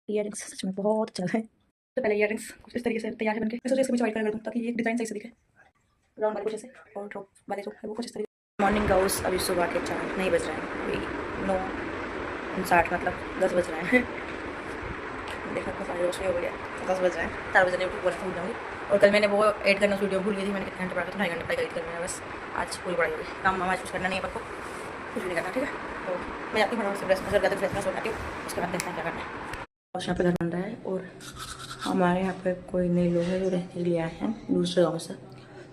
Earrings सच में बहुत अच्छा है। तो पहले इयररिंग्स कुछ इस तरीके से तैयार है बनके। मैं सोचा इसको मुझे वाइट कलर कर दूँ ताकि ये डिज़ाइन सही से दिखे। राउंड वाले कुछ ऐसे और ड्रॉप वाले जो है वो कुछ इस तरीके। मॉर्निंग गाउस अभी सुबह के 4 नहीं बज रहे हैं, अभी 9:59 मतलब 10 बज रहे हैं। देखो तो सारी रोशनी हो गई है, 10 बज रहे हैं, 4 बजे यूट्यूब पर भूल जाऊँगी। और कल मैंने वो ऐड करना वीडियो भूल गई थी। मैंने कितने घंटे पढ़ा था, 2.5 घंटे पढ़ाई करी थी मैंने बस। आज पूरी पढ़ाई होगी, काम आज कुछ करना नहीं है, आपको कुछ भी नहीं करना, ठीक है। तो मैं जाती हूँ फटाफट से, ड्रेस में जाती हूँ, फ्रेश फ्रेश हो जाती हूँ, उसके बाद देखते हैं क्या करना है। और यहाँ पे घर बन रहा है और हमारे यहाँ पे कोई नए लोग हैं जो रहने के लिए आए हैं दूसरे गाँव से।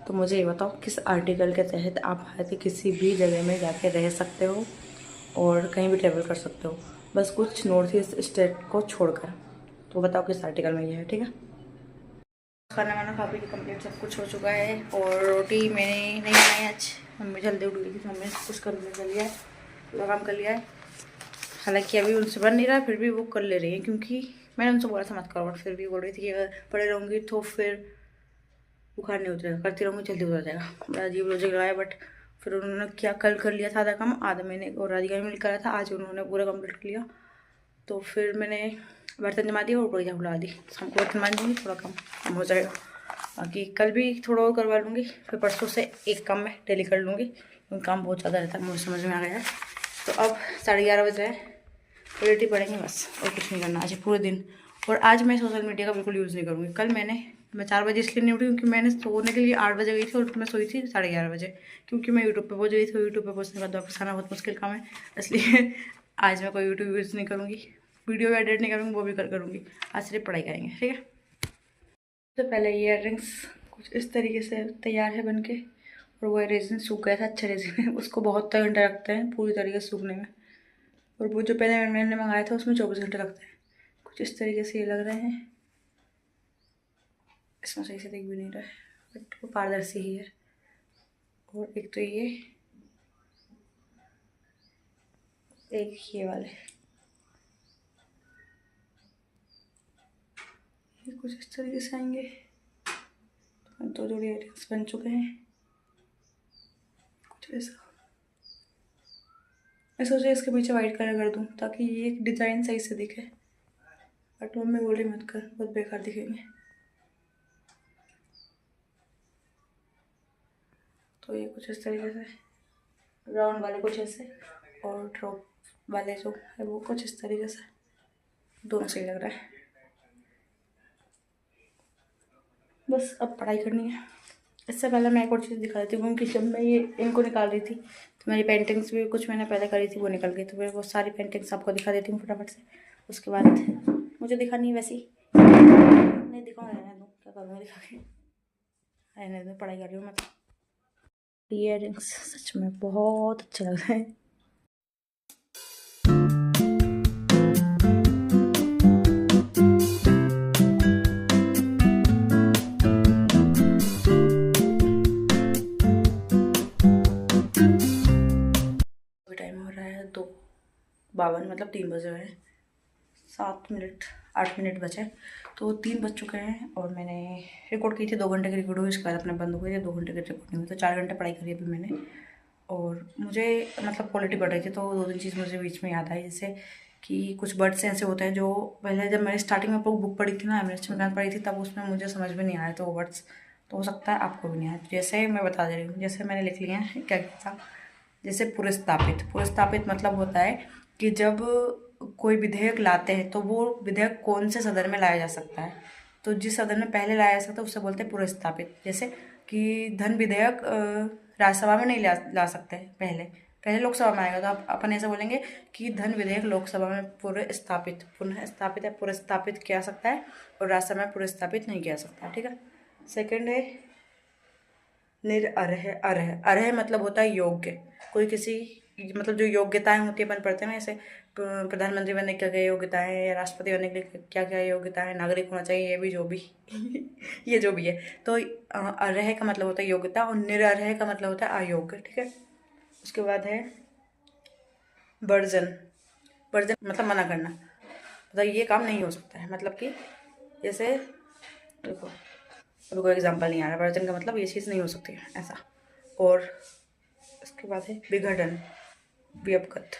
तो मुझे ये बताओ किस आर्टिकल के तहत आप भारत के किसी भी जगह में जाके रह सकते हो और कहीं भी ट्रेवल कर सकते हो, बस कुछ नॉर्थ ईस्ट स्टेट को छोड़कर। तो बताओ किस आर्टिकल में ये है, ठीक है। खाना वाना खा पी के कम्प्लीट सब कुछ हो चुका है और रोटी मैंने नहीं बनाई आज। मम्मी जल्दी उठ गई थी, मम्मी ने सब कुछ कर लिया है, पूरा काम कर लिया है। हालांकि अभी उनसे बन नहीं रहा, फिर भी वो कर ले रही है क्योंकि मैंने उनसे बोला था मत करो, बट फिर भी बोल रही थी कि अगर पड़े रहूँगी तो फिर बुखार नहीं उतरेगा, करती रहूँगी जल्दी उतर जाएगा। बड़ा अजीब लॉजिक लगाया, बट फिर उन्होंने क्या कल कर लिया था आधा काम, आधा मैंने और राधिका ने मिल करा था, आज उन्होंने पूरा कंप्लीट कर लिया। तो फिर मैंने बर्तन जमा दिया और ऊपर झाड़ू लगा दी। शाम को बर्तन मान दूँगी, थोड़ा कम हो जाएगा। बाकी कल भी थोड़ा और करवा लूँगी, फिर परसों से एक काम मैं डेली कर लूँगी क्योंकि काम बहुत ज़्यादा रहता है, मुझे समझ में आ गया है। तो अब 11:30 बज रहे हैं, रोटी पड़ेंगे बस और कुछ नहीं करना आज पूरे दिन। और आज मैं सोशल मीडिया का बिल्कुल यूज़ नहीं करूँगी। कल मैं 4 बजे इसलिए नहीं उठी क्योंकि मैंने सोने के लिए 8 बजे गई थी और मैं सोई थी 11:30 बजे, क्योंकि मैं यूट्यूब पे पहुँच गई थी। यूट्यूब पे पहुँचने के बाद वापस आना बहुत मुश्किल काम है, इसलिए आज मैं कोई यूट्यूब यूज़ नहीं करूँगी, वीडियो एडिट नहीं करूँगी, वो भी करूँगी। आज सिर्फ पढ़ाई करेंगे, ठीक है। तो पहले ईयररिंग्स कुछ इस तरीके से तैयार है बनके। और वो रेजिन सूख गया था, अच्छा रेजिन है, उसको बहुत घंटे लगते हैं पूरी तरीके से सूखने में। और वो जो पहले मैंने मंगाया था उसमें 24 घंटे लगते हैं। कुछ इस तरीके से ये लग रहे हैं, इसमें सही से दिख भी नहीं रहा है बट वो पारदर्शी ही है। और एक तो ये वाले, ये कुछ इस तरीके से आएंगे। तो जोड़ी इयररिंग्स बन चुके हैं कुछ ऐसा। मैं सोचा इसके पीछे वाइट कलर कर दूँ ताकि ये डिज़ाइन सही से दिखे, बट मम्मी बोली मत कर, बहुत बेकार दिखेंगे। तो ये कुछ इस तरीके से राउंड वाले कुछ ऐसे और ड्रॉप वाले जो है वो कुछ इस तरीके से, दोनों सही लग रहा है। बस अब पढ़ाई करनी है। इससे पहले मैं एक और चीज़ दिखा देती हूँ क्योंकि जब मैं ये इनको निकाल रही थी तो मेरी पेंटिंग्स भी कुछ मैंने पहले करी थी वो निकल गई, तो मैं वो सारी पेंटिंग्स आपको दिखा देती हूँ फटाफट से। उसके बाद मुझे दिखानी है वैसी नहीं दिखाऊँ, रहने दूँ, क्या करूँगी दिखा के, रहने दूँ, पढ़ाई कर रही हूँ मैं। इयररिंग्स सच में बहुत अच्छे लग रहे हैं। टाइम हो रहा है 2:52 मतलब 3 बजे हुए हैं, 8 मिनट बचे। तो 3 बज चुके हैं और मैंने रिकॉर्ड की थी 2 घंटे की रिकॉर्ड हुई, उसके बाद अपने बंद हो गई थी 2 घंटे की रिकॉर्डिंग हुई, तो 4 घंटे पढ़ाई करी अभी मैंने। और मुझे मतलब क्वालिटी बढ़ रही थी, तो 2-3 चीज़ मुझे बीच में याद आई, जैसे कि कुछ वर्ड्स ऐसे होते हैं जो पहले जब मैंने स्टार्टिंग में बुक पढ़ी थी ना, एमएस में पढ़ी थी, तब उसमें मुझे समझ में नहीं आया, तो वो वर्ड्स तो हो सकता है आपको भी नहीं आया। जैसे मैं बता दे रही हूँ, जैसे मैंने लिख लिया है क्या था, जैसे पुरस्तापित मतलब होता है कि जब कोई विधेयक लाते हैं तो वो विधेयक कौन से सदन में लाया जा सकता है, तो जिस सदन में पहले लाया जा सकता है उसे बोलते हैं पुरस्तापित। जैसे कि धन विधेयक राज्यसभा में नहीं ला सकते, पहले पहले लोकसभा में आएगा, तो आप अपन ऐसा बोलेंगे कि धन विधेयक लोकसभा में पुनः स्थापित है, पुरस्तापित किया सकता है, और राज्यसभा में पुरस्तापित नहीं किया सकता, ठीक है। सेकंड है निरअर्ह। अर्ह मतलब होता है योग्य, कोई किसी मतलब जो योग्यताएं होती है अपन पढ़ते हैं ना, जैसे प्रधानमंत्री बनने की क्या क्या योग्यताएं है, या राष्ट्रपति बनने के लिए क्या क्या योग्यताएं है, नागरिक होना चाहिए, ये भी जो भी ये जो भी है। तो अर्ह का मतलब होता है योग्यता और निरअर्ह का मतलब होता है अयोग्य, ठीक है। उसके बाद है वर्जन। वर्जन मतलब मना करना, मतलब ये काम नहीं हो सकता है, मतलब कि जैसे देखो अभी कोई एग्जाम्पल नहीं आ रहा, वर्जन का मतलब ये चीज़ नहीं हो सकती है ऐसा। और उसके बाद है विघटन, व्यपगत।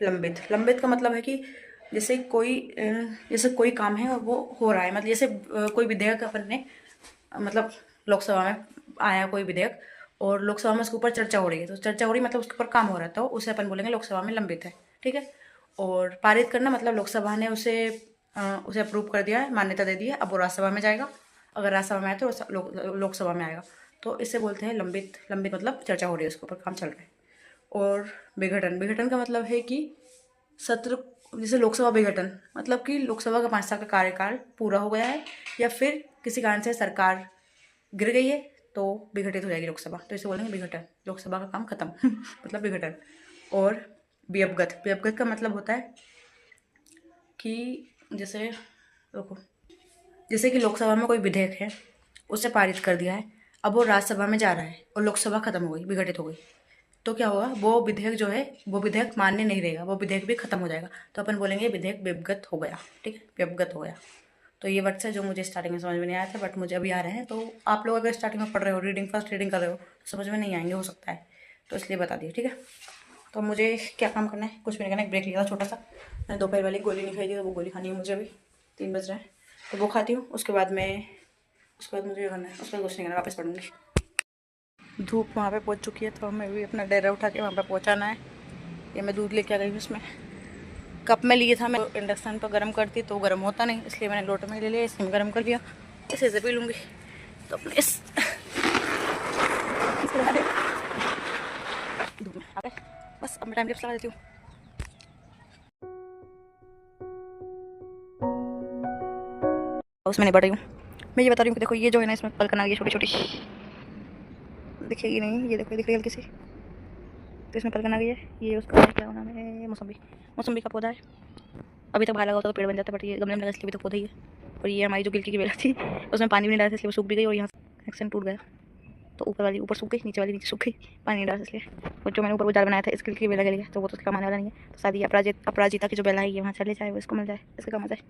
लंबित का मतलब है कि जैसे कोई काम है और वो हो रहा है, मतलब जैसे कोई विधेयक अपन ने मतलब लोकसभा में आया कोई विधेयक और लोकसभा में उसके ऊपर चर्चा हो रही है, तो चर्चा हो रही मतलब उसके ऊपर काम हो रहा है, तो उसे अपन बोलेंगे लोकसभा में लंबित है, ठीक है। और पारित करना मतलब लोकसभा ने उसे अप्रूव कर दिया है, मान्यता दे दी है, अब वो राज्यसभा में जाएगा, अगर राज्यसभा में आए तो लोकसभा में आएगा, तो इसे बोलते हैं लंबित। लंबित मतलब चर्चा हो रही है, उसके ऊपर काम चल रहा है। और विघटन, विघटन का मतलब है कि सत्र, जैसे लोकसभा विघटन मतलब कि लोकसभा का 5 साल का कार्यकाल पूरा हो गया है या फिर किसी कारण से सरकार गिर गई है तो विघटित हो जाएगी लोकसभा, तो इसे बोलेंगे विघटन, लोकसभा का काम खत्म मतलब विघटन। और व्यवगत, व्यवगत का मतलब होता है कि जैसे देखो, जैसे कि लोकसभा में कोई विधेयक है, उसे पारित कर दिया है, अब वो राज्यसभा में जा रहा है और लोकसभा खत्म हो गई, विघटित हो गई, तो क्या होगा, वो विधेयक जो है वो विधेयक मान्य नहीं रहेगा, वो विधेयक भी खत्म हो जाएगा, तो अपन बोलेंगे विधेयक व्यवगत हो गया, ठीक है, व्यवगत हो गया। तो ये वर्ड्स है जो मुझे स्टार्टिंग में समझ में नहीं आया था, बट मुझे अभी आ रहे हैं, तो आप लोग अगर स्टार्टिंग में पढ़ रहे हो, फर्स्ट रीडिंग कर रहे हो, तो समझ में नहीं आएंगे, हो सकता है, तो इसलिए बता दिए, ठीक है। तो मुझे क्या काम करना है, कुछ भी नहीं करना है, ब्रेक लिया था छोटा सा, मैंने दोपहर वाली गोली नहीं खाई थी, तो वो गोली खानी है मुझे, अभी 3 बज रहे हैं, तो वो खाती हूँ, उसके बाद मुझे ये करना है, उसके बाद कुछ नहीं करना, वापस पढ़ूंगी। धूप वहाँ पे पहुँच चुकी है, तो हमें भी अपना डेरा उठा के वहाँ पे पहुँचाना है। ये मैं दूध लेके आ गई हूँ, इसमें कप में लिए था, मैं इंडक्शन पर गर्म करती तो गर्म होता नहीं, इसलिए मैंने लोटे में ले लिया, इसमें गर्म कर लिया, इसे से पी लूँगी। तो अपने इस धूप में आ गए, बस अब मैं टाइम लैप्स लगा देती हूँ। उसमें नहीं बढ़ रही हूँ, मैं ये बता रही हूँ कि देखो ये जो है ना, इसमें पलकन आ गई छोटी छोटी, दिखेगी नहीं, ये देखो दिख रही है हल्की सी, तो इसमें पलकन आ गई है। ये उसका क्या नाम है, मौसम्बी, मौसम्बी का पौधा है। अभी तक बाहर लगा होता तो पेड़ बन जाता, बट ये गमले में लगा इसलिए भी तो पौधा ही है। और ये हमारी जो गिलकी की बेला थी, उसमें पानी भी नहीं डाला था, इसलिए वो सूख भी गई, और यहाँ कनेक्शन टूट गया, तो ऊपर वाली ऊपर सूख गई, नीचे वाली नीचे सूख गई, पानी नहीं डाला इसलिए। और जो मैंने ऊपर वो जाल बनाया था इस गिलकी की बेला के लिए, तो वो तो उसका काम आने वाला नहीं है, तो शायद ये अपराजिता की जो बेला है ये वहाँ चले जाए, वो इसको मिल जाए, इसका काम आ जाए।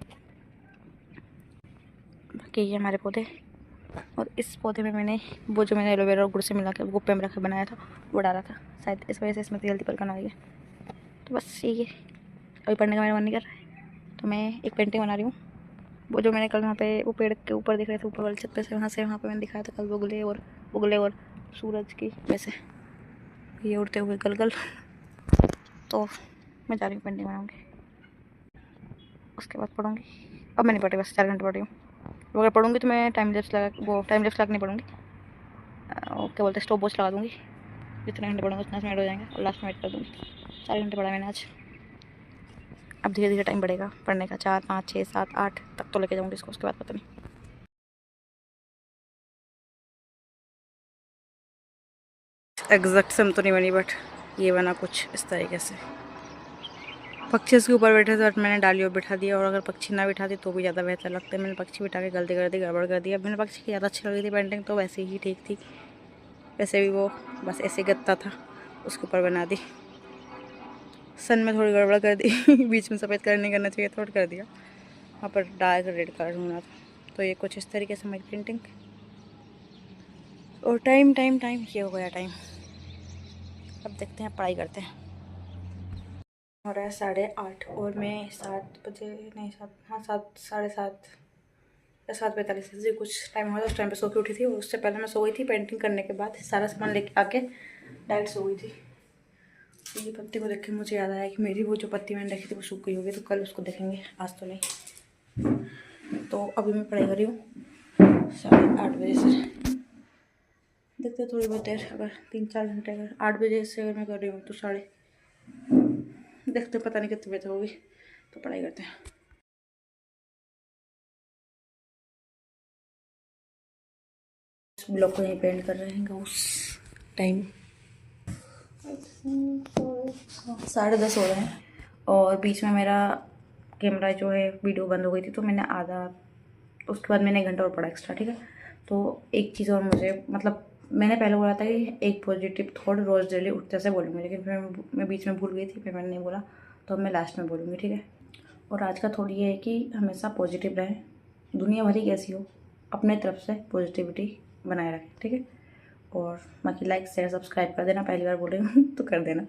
बाकी ये हमारे पौधे, और इस पौधे में मैंने वो जो मैंने एलोवेरा और गुड़ से मिला के वो गुप्पे में रखा बनाया था, वो डाला था, शायद इस वजह से इसमें जल्दी पलकन आ गई है। तो बस यही है, अभी पढ़ने का मेरा मन नहीं कर रहा है, तो मैं एक पेंटिंग बना रही हूँ। वो जो मैंने कल वहाँ पे वो पेड़ के ऊपर दिख रहे थे, ऊपर वाली छत पे से वहाँ पे मैंने दिखाया था कल, बुगले और सूरज की वैसे ये उड़ते हुए गलगल। तो मैं जा रही हूँ पेंटिंग बनाऊँगी, उसके बाद पढ़ूँगी। अब मैं नहीं पढ़ी, बस 4 घंटे पढ़ रही हूँ। अगर पढ़ूँगी तो मैं टाइम लैप्स लगा नहीं पढ़ूँगी, क्या बोलते हैं, स्टॉप वॉच लगा दूँगी, जितने घंटे पढ़ूँगी उतना मिनट हो जाएंगे, और लास्ट में वेट कर दूँगी। 4 घंटे पढ़ा मैंने आज, अब धीरे धीरे टाइम बढ़ेगा पढ़ने का, 4 5 6 7 8 तक तो लेके जाऊँगी इसको, उसके बाद पता नहीं। एग्जैक्ट सेम तो नहीं बनी, बट ये बना कुछ इस तरीके से। पक्षी उसके ऊपर बैठे थे, बट मैंने डालियों बिठा दिया, और अगर पक्षी ना बिठाती तो भी ज़्यादा बेहतर लगता है। मैंने पक्षी बिठा के गलती कर दी, गड़बड़ कर दिया। मैंने पक्षी की ज़्यादा अच्छी लग रही थी पेंटिंग, तो वैसे ही ठीक थी। वैसे भी वो बस ऐसे गत्ता था, उसके ऊपर बना दी। सन में थोड़ी गड़बड़ कर दी बीच में सफ़ेद कलर नहीं करना चाहिए, थोड़ा कर दिया, वहाँ पर डार्क रेड कलर होना था। तो ये कुछ इस तरीके से मेरी पेंटिंग। और टाइम ये हो गया टाइम, अब देखते हैं, पढ़ाई करते हैं। हो रहा है 8:30, और मैं 7 बजे नहीं 7 या 7:45 से कुछ टाइम हुआ था, उस टाइम पे सो के उठी थी। और उससे पहले मैं सो गई थी, पेंटिंग करने के बाद सारा सामान लेके आके डायरेक्ट सो गई थी। ये पत्ती को देख के मुझे याद आया कि मेरी वो जो पत्ती मैंने रखी थी वो सूख गई होगी, तो कल उसको देखेंगे, आज तो नहीं। तो अभी मैं पढ़ाई कर रही हूँ 8:30 बजे से, देखते हैं थोड़ी बहुत देर, अगर 3-4 घंटे, अगर 8 बजे से अगर मैं कर रही हूँ तो देखते पता नहीं कितने बजे होगी, तो पढ़ाई करते हैं। ब्लॉग को यहीं पेंट कर रहे हैं गाउस। टाइम 10:30 हो रहे हैं, और बीच में मेरा कैमरा जो है वीडियो बंद हो गई थी, तो मैंने उसके बाद मैंने 1 घंटा और पढ़ा एक्स्ट्रा, ठीक है। तो एक चीज़ और मुझे, मतलब मैंने पहले बोला था कि एक पॉजिटिव थॉट रोज़ डेली उठते से बोलूँगी, लेकिन फिर मैं बीच में भूल गई थी, फिर मैंने नहीं बोला, तो अब मैं लास्ट में बोलूँगी, ठीक है। और आज का थॉट ये है कि हमेशा पॉजिटिव रहें, दुनिया भरी कैसी हो, अपने तरफ से पॉजिटिविटी बनाए रखें, ठीक है। और बाकी लाइक शेयर सब्सक्राइब कर देना, पहली बार बोल रही हूँ तो कर देना।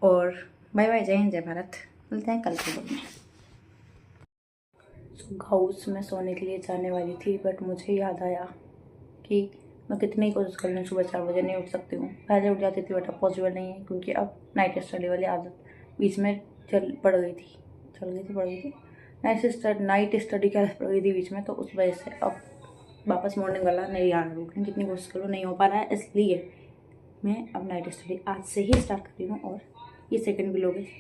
और बाय बाय, जय हिंद, जय भारत, मिलते हैं कल के ब्लॉग में। हाउस में सोने के लिए जाने वाली थी, बट मुझे याद आया कि मैं कितनी ही कोशिश कर लूँ सुबह 4 बजे नहीं उठ सकती हूँ। पहले उठ जाती थी बट अब पॉसिबल नहीं है, क्योंकि अब नाइट स्टडी वाली आदत बीच में पड़ गई थी नाइट स्टडी की आदत पड़ गई थी बीच में, तो उस वजह से अब वापस मॉर्निंग वाला नहीं आना रूटीन। लेकिन कितनी कोशिश करूँ नहीं हो पा रहा है, इसलिए मैं अब नाइट स्टडी आज से ही स्टार्ट कर रही हूँ। और ये सेकंड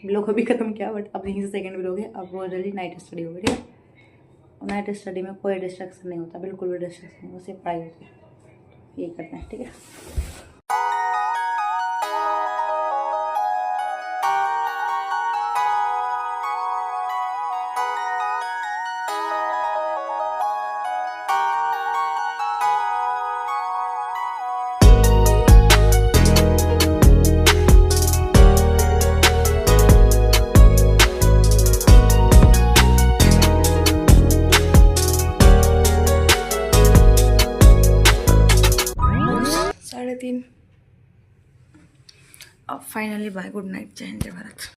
ब्लॉग अभी ख़त्म किया, बट अब यहीं से सेकंड ब्लॉग है। अब रोज डेली नाइट स्टडी होगी, ठीक है। और नाइट स्टडी में कोई डिस्ट्रैक्शन नहीं होता, बिल्कुल भी डिस्ट्रैक्शन नहीं, सिर्फ पढ़ाई होती है। ये करना है, ठीक है। 3:30। अब फाइनली बाय, गुड नाइट, जय हिंद जय भारत।